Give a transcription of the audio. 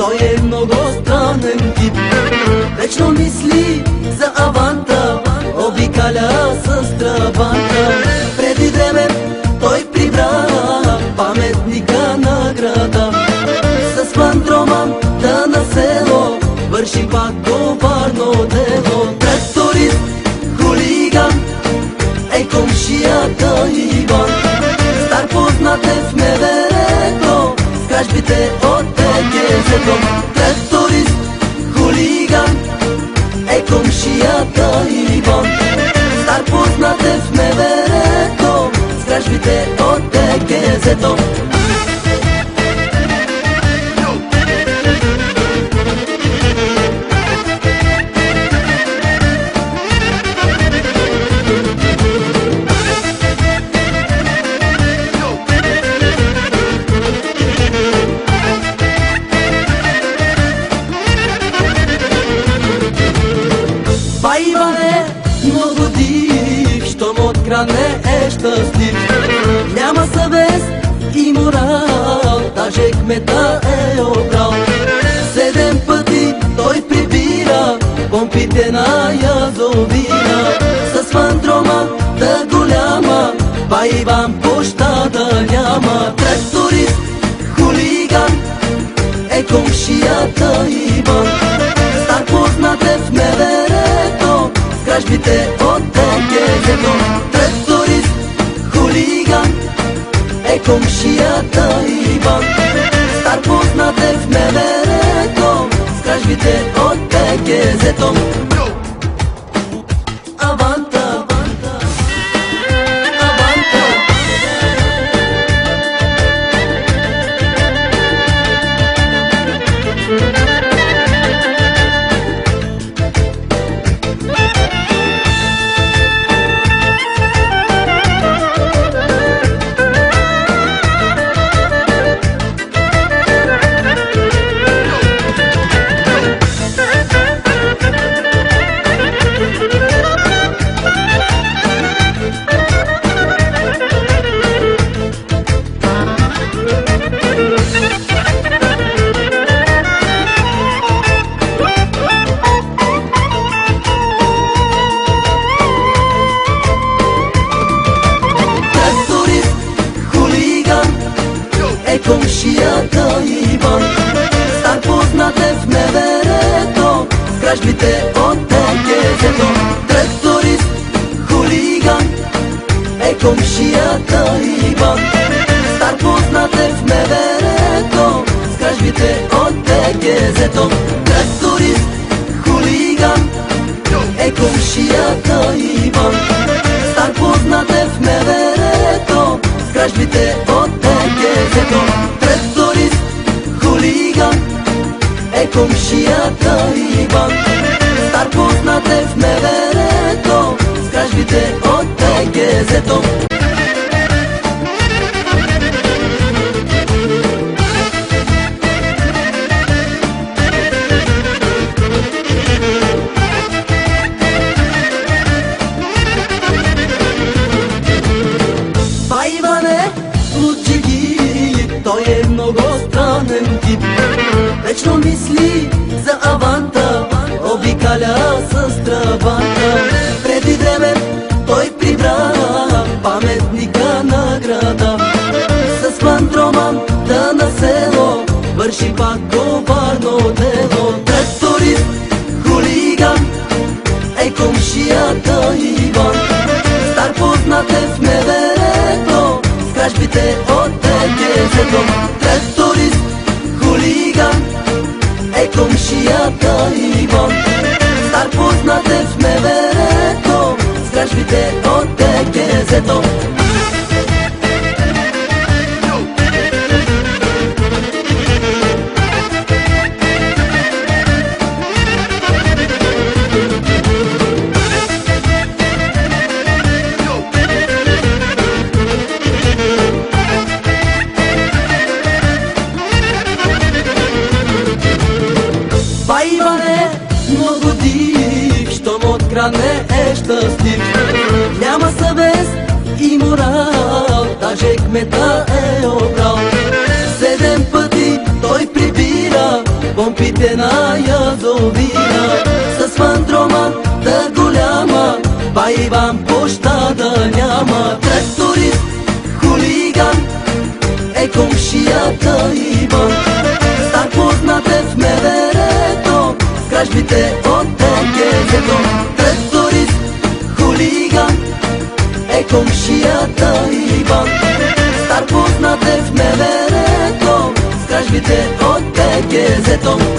той е много странен тип. Вечно мисли за аванта, обикаля с трабанта. Преди време той прибра паметника на града. С пандромата на село върши пак коварно дело. Тракторист, хулиган е комшията Иван. Стар познат е в МВР-то, с кражбите от ТГЗ-то. Тракторист, хулиган е комшията Иван. Стар познат е в МВР-то, с кражбите от ТГЗ-то. Иване, много див, щом открадне е щастлив. Няма съвест и морал, даже кмета е обрал. 7 пъти той прибира помпите на язовира. С фандрома да голяма, Иван пощада няма. Тракторист, хулиган е комшията Иван. Стар познат е в МВР-то, с кражбите от ТГЗ-то. Тракторист, хулиган е комшията Иван. Стар познат е в МВР-то, с кражбите от ТГЗ-то. Аванта, аванта, аванта. Комшията Иван. Стар познат е в МВР-то, с кражбите от ТГЗ-то. Тракторист, хулиган е комшията Иван. Стар познат е в МВР-то, с кражбите от ТГЗ-то. Тракторист, хулиган е комшията Иван. Стар познат е в МВР-то, с кражбите от ТГЗ-то. Тракторист, хулиган е комшията Иван. Стар познат е в МВР-то, с кражбите от ТГЗ-то. Иване, луджиги, той е много странен тип. Вечно мисли за аванта, обикаля с трабанта. Преди време той прибра паметника на града. С пандромата на село върши пак коварно дело. Тракторист, хулиган е комшията Иван. Стар познат е в МВР-то, с кражбите от ТГЗ-то. Тракторист, хулиган е комшията Иван. Стар познат е в МВР-то, с кражбите от ТГЗ-то. Иване, много див, щом открадне е щастлив. Няма съвест и морал, даже кмета е обрал. 7 пъти той прибира опите на язовира, с мандроман да голяма, Байбан площада няма. Тракторист, хулиган е комшията Иван, стар познат е в МВР-то, с кражбите от ТГЗ-то. Тракторист, хулиган е комшията Иван, стар познат е в МВР-то, с кражбите от ТГЗ-то.